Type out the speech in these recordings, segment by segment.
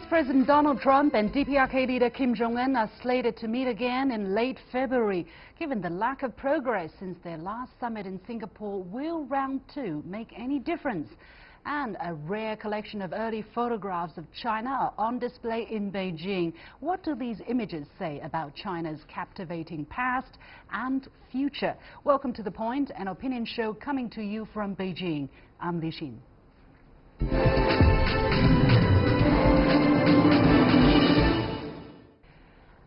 U.S. President Donald Trump and DPRK leader Kim Jong Un are slated to meet again in late February. Given the lack of progress since their last summit in Singapore, will round two make any difference? And a rare collection of early photographs of China are on display in Beijing. What do these images say about China's captivating past and future? Welcome to The Point, an opinion show coming to you from Beijing. I'm Li Xin.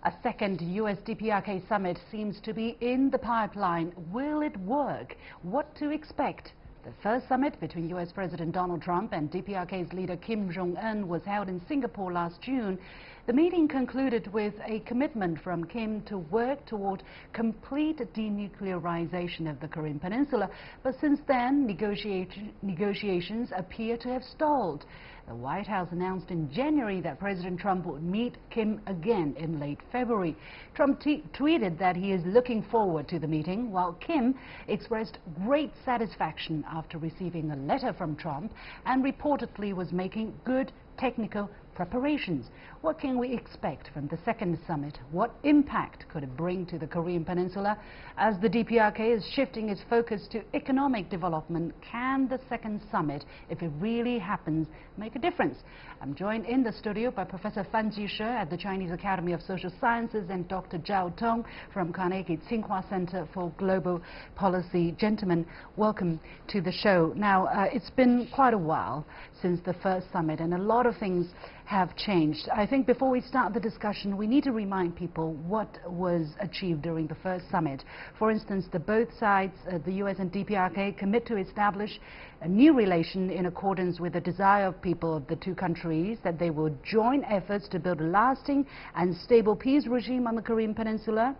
A second U.S. DPRK summit seems to be in the pipeline. Will it work? What to expect? The first summit between U.S. President Donald Trump and DPRK's leader Kim Jong Un was held in Singapore last June. The meeting concluded with a commitment from Kim to work toward complete denuclearization of the Korean Peninsula. But since then, negotiations appear to have stalled. The White House announced in January that President Trump would meet Kim again in late February. Trump tweeted that he is looking forward to the meeting, while Kim expressed great satisfaction after receiving a letter from Trump and reportedly was making good technical preparations. What can we expect from the second summit? What impact could it bring to the Korean Peninsula? As the DPRK is shifting its focus to economic development, can the second summit, if it really happens, make a difference? I'm joined in the studio by Professor Fan Jishe at the Chinese Academy of Social Sciences and Dr. Zhao Tong from Carnegie-Tsinghua Center for Global Policy. Gentlemen, welcome to the show. Now, it's been quite a while since the first summit, and a lot of things have changed. I think before we start the discussion, we need to remind people what was achieved during the first summit. For instance, both sides, the US and DPRK, commit to establish a new relation in accordance with the desire of people of the two countries, that they will join efforts to build a lasting and stable peace regime on the Korean Peninsula,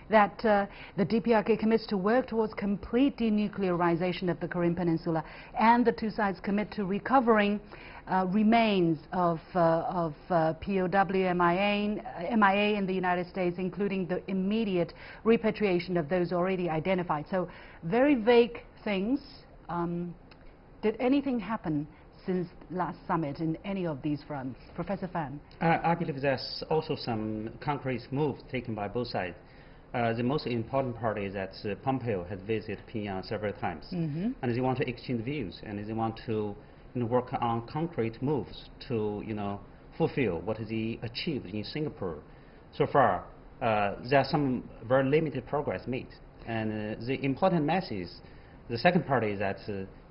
that the DPRK commits to work towards complete denuclearization of the Korean Peninsula, and the two sides commit to recovering remains of POW MIA in the United States, including the immediate repatriation of those already identified. So very vague things. Did anything happen since last summit in any of these fronts? Professor Fan. I believe there's also some concrete moves taken by both sides. The most important part is that Pompeo has visited Pyongyang several times, and they want to exchange views, and they want to work on concrete moves to fulfill what he achieved in Singapore. So far, there's some very limited progress made, and the important message, the second part is that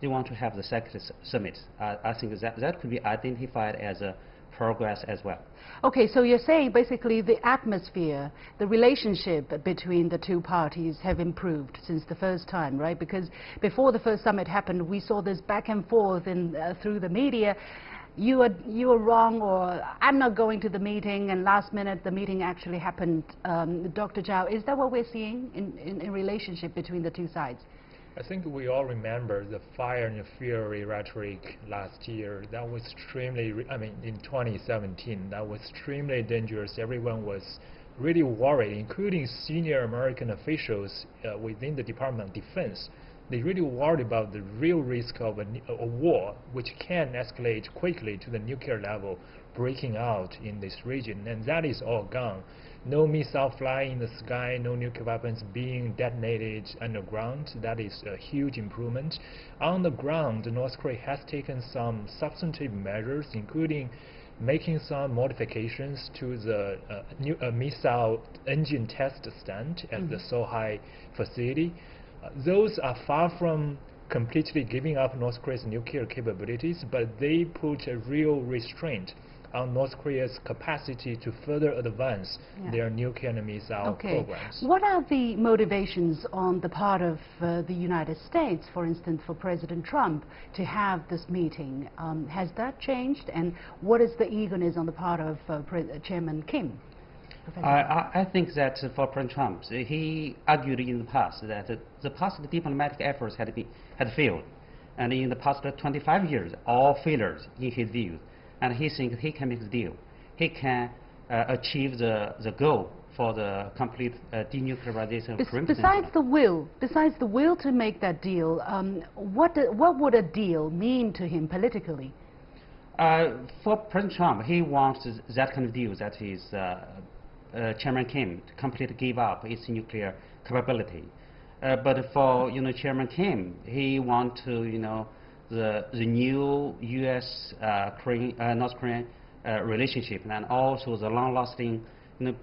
they want to have the second summit. I think that could be identified as a progress as well. Okay, so you're saying basically the atmosphere, the relationship between the two parties have improved since the first time, right? Because before the first summit happened, we saw this back and forth through the media. You were wrong, or I'm not going to the meeting, and last minute the meeting actually happened. Dr. Zhao, is that what we're seeing in relationship between the two sides? I think we all remember the fire and fury rhetoric last year. That was extremely, in 2017, that was extremely dangerous. Everyone was really worried, including senior American officials within the Department of Defense. They really worried about the real risk of a war, which can escalate quickly to the nuclear level, breaking out in this region, and that is all gone. No missile flying in the sky, no nuclear weapons being detonated underground. That is a huge improvement. On the ground, North Korea has taken some substantive measures, including making some modifications to the missile engine test stand at the Sohai facility. Those are far from completely giving up North Korea's nuclear capabilities, but they put a real restraint on North Korea's capacity to further advance their nuclear and missile programs. What are the motivations on the part of the United States, for instance, for President Trump to have this meeting? Has that changed? And what is the eagerness on the part of Chairman Kim? I think that for President Trump, he argued in the past that the past diplomatic efforts had failed, and in the past 25 years, all failures in his view. And he thinks he can make the deal. He can achieve the goal for the complete denuclearization of Korean Peninsula. Besides the will to make that deal, what would a deal mean to him politically? For President Trump, he wants that kind of deal that his Chairman Kim to completely give up its nuclear capability. But for Chairman Kim, he wants to the new U.S. North Korean relationship, and also the long-lasting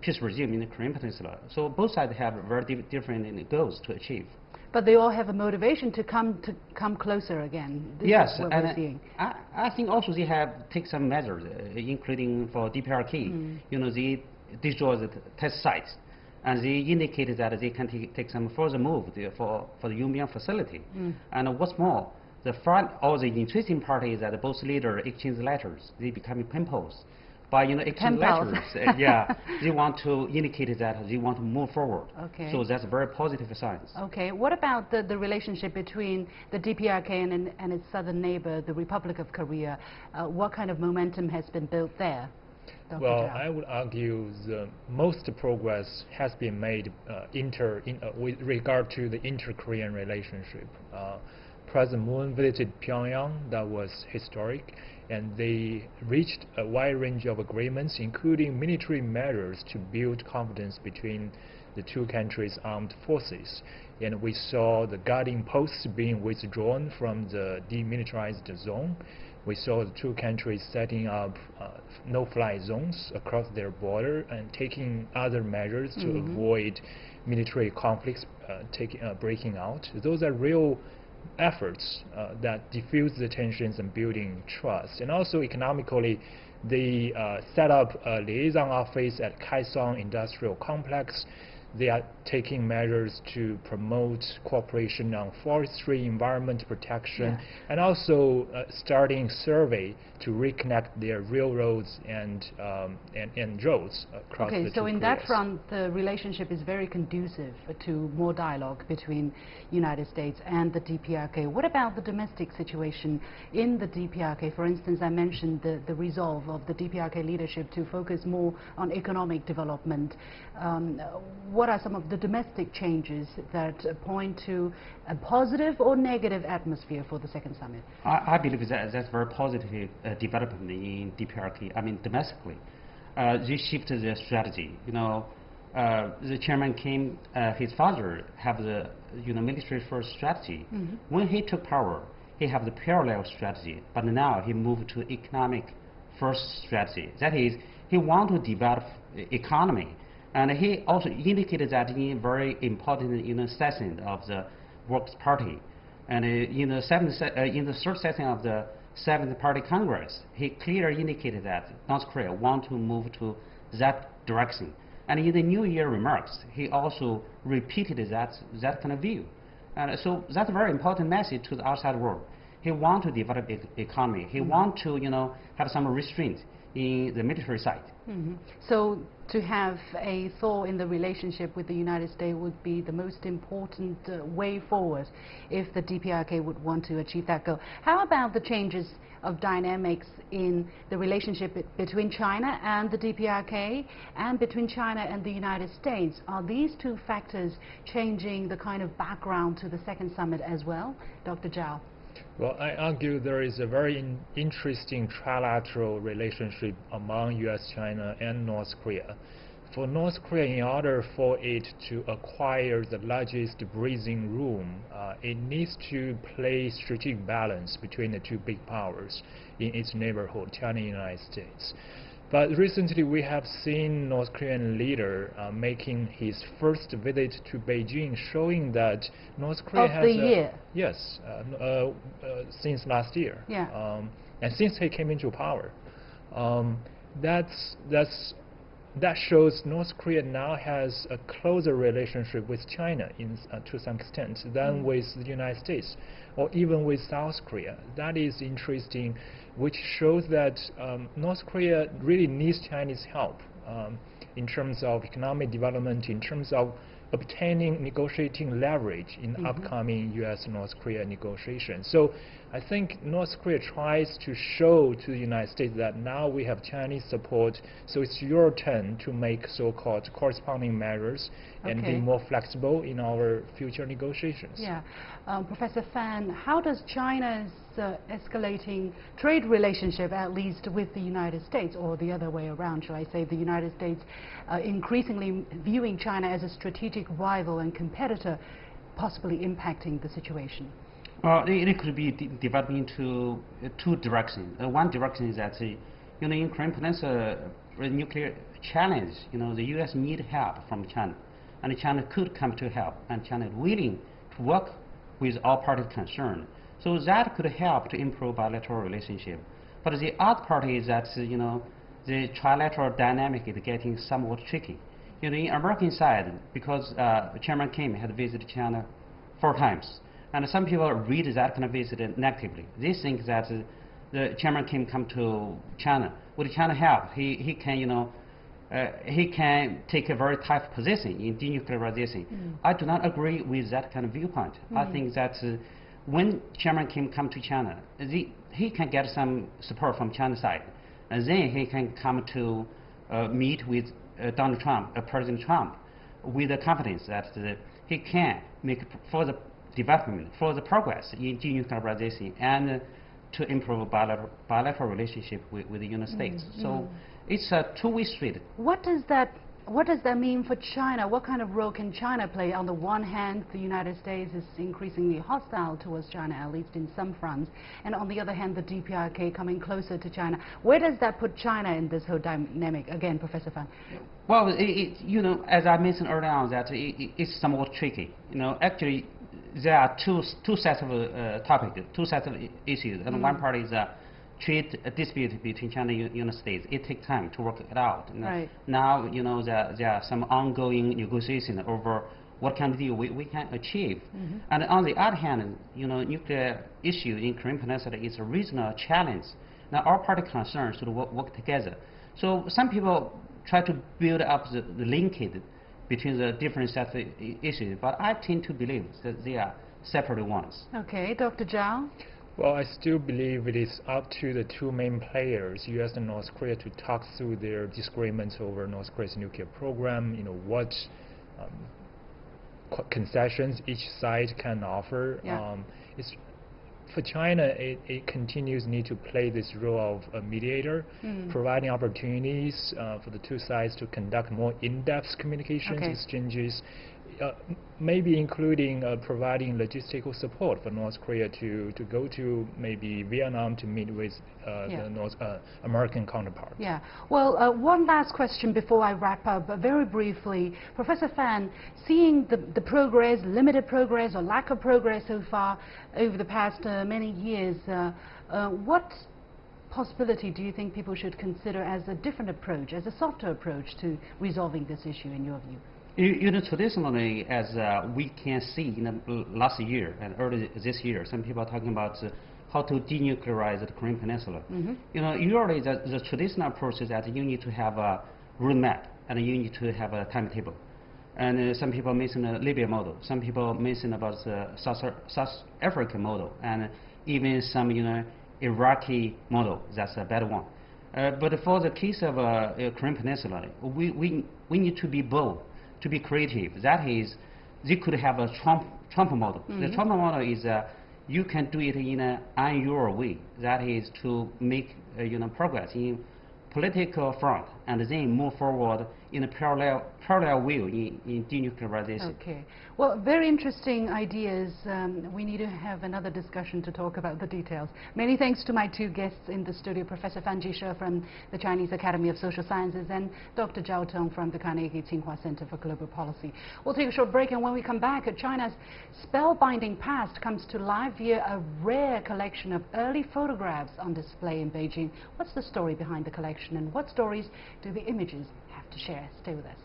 peace regime in the Korean Peninsula. So both sides have very different goals to achieve. But they all have a motivation to come closer again. This yes, is what and we're seeing. I think also they have take some measures, including for DPRK. They destroy the test sites, and they indicated that they can take some further move for the Yungbyon facility. And what's more, the interesting part is that both leaders exchange letters. They become pen pals. By exchange letters, they want to indicate that they want to move forward. Okay. So that's a very positive sign. Okay. What about the relationship between the DPRK and its southern neighbor, the Republic of Korea? What kind of momentum has been built there? Dr. Well, Zhao? I would argue the most progress has been made with regard to the inter-Korean relationship. President Moon visited Pyongyang. That was historic, and they reached a wide range of agreements, including military measures to build confidence between the two countries' armed forces. And we saw the guarding posts being withdrawn from the demilitarized zone. We saw the two countries setting up no-fly zones across their border and taking other measures to avoid military conflicts breaking out. Those are real efforts that diffuse the tensions and building trust. And also economically, they set up a liaison office at Kaesong Industrial Complex. They are taking measures to promote cooperation on forestry, environment protection, and also starting survey to reconnect their railroads and roads across the two so in Koreas. that front, the relationship is very conducive to more dialogue between United States and the DPRK. What about the domestic situation in the DPRK? For instance, I mentioned the resolve of the DPRK leadership to focus more on economic development. What are some of the domestic changes that point to a positive or negative atmosphere for the second summit? I believe that's very positive development in DPRK. I mean, domestically, they shifted their strategy. The Chairman Kim, his father, have the military first strategy. When he took power, he have the parallel strategy, but now he moved to economic first strategy. That is, he want to develop economy. And he also indicated that in very important session of the Works Party, and in the third session of the Seventh Party Congress, he clearly indicated that North Korea want to move to that direction. And in the New Year remarks, he also repeated that kind of view. And so that's a very important message to the outside world. He want to develop economy. He want to have some restraint in the military side. So to have a thaw in the relationship with the United States would be the most important way forward if the DPRK would want to achieve that goal. How about the changes of dynamics in the relationship between China and the DPRK and between China and the United States? Are these two factors changing the kind of background to the second summit as well? Dr. Zhao? Well, I argue there is a very interesting trilateral relationship among U.S., China, and North Korea. For North Korea, in order for it to acquire the largest breathing room, it needs to play strategic balance between the two big powers in its neighborhood, China and the United States. But recently we have seen North Korean leader making his first visit to Beijing, showing that North Korea has... Of the year? Yes, since last year. Yeah. And since he came into power. That shows North Korea now has a closer relationship with China to some extent than with the United States, or even with South Korea. That is interesting, which shows that North Korea really needs Chinese help in terms of economic development, in terms of obtaining negotiating leverage in upcoming U.S.-North Korea negotiations. So I think North Korea tries to show to the United States that now we have Chinese support, so it's your turn to make so-called corresponding measures and be more flexible in our future negotiations. Yeah. Professor Fan, how does China's escalating trade relationship, at least with the United States, or the other way around, shall I say, the United States increasingly viewing China as a strategic rival and competitor, possibly impacting the situation? Well, it could be divided into two directions. One direction is that, in Korean Peninsula nuclear challenge, the U.S. need help from China, and China could come to help, and China is willing to work with all parties concerned. So that could help to improve bilateral relationship. But the other part is that, the trilateral dynamic is getting somewhat tricky. In American side, because Chairman Kim had visited China 4 times, and some people read that kind of visit negatively. They think that the Chairman Kim come to China with China help. He can, he can take a very tough position in denuclearization. I do not agree with that kind of viewpoint. I think that when Chairman Kim come to China, he can get some support from China side, and then he can come to meet with Donald Trump, President Trump, with the confidence that he can make further development, further progress in denuclearization and to improve bilateral relationship with the United States. So it's a two-way street. What does that mean for China? What kind of role can China play? On the one hand, the United States is increasingly hostile towards China, at least in some fronts, and on the other hand, the DPRK coming closer to China. Where does that put China in this whole dynamic? Again, Professor Fan. Well, as I mentioned earlier on, that it's somewhat tricky. Actually, there are two sets of topics, two sets of issues, and one part is trade dispute between China and the United States. It takes time to work it out. Now, there are some ongoing negotiations over what kind of deal we can achieve. And on the other hand, nuclear issue in Korean Peninsula is a regional challenge. Now, all party concerns should work together. So some people try to build up the linkage between the different sets of issues, but I tend to believe that they are separate ones. Okay, Dr. Zhao? Well, I still believe it is up to the two main players, U.S. and North Korea, to talk through their disagreements over North Korea's nuclear program, what concessions each side can offer. For China, it continues need to play this role of a mediator, providing opportunities for the two sides to conduct more in-depth communications exchanges, maybe including providing logistical support for North Korea to go to maybe Vietnam to meet with the North American counterpart. Yeah. Well, one last question before I wrap up. Very briefly, Professor Fan, seeing the progress, limited progress or lack of progress so far over the past many years, what possibility do you think people should consider as a different approach, as a softer approach to resolving this issue in your view? Traditionally, as we can see in the last year and early this year, some people are talking about how to denuclearize the Korean Peninsula. Usually the traditional approach is that you need to have a roadmap and you need to have a timetable. And some people mention the Libya model. Some people mention about the South African model, and even some Iraqi model. That's a better one. But for the case of Korean Peninsula, we need to be bold, to be creative. That is, they could have a Trump model. The Trump model is you can do it in on your way. That is to make progress in political front and then move forward in a parallel way in denuclearization. Okay. Well, very interesting ideas. We need to have another discussion to talk about the details. Many thanks to my two guests in the studio, Professor Fan Jishe from the Chinese Academy of Social Sciences and Dr. Zhao Tong from the Carnegie-Tsinghua Center for Global Policy. We'll take a short break, and when we come back, China's spellbinding past comes to life via a rare collection of early photographs on display in Beijing. What's the story behind the collection, and what stories do the images have to share? Stay with us.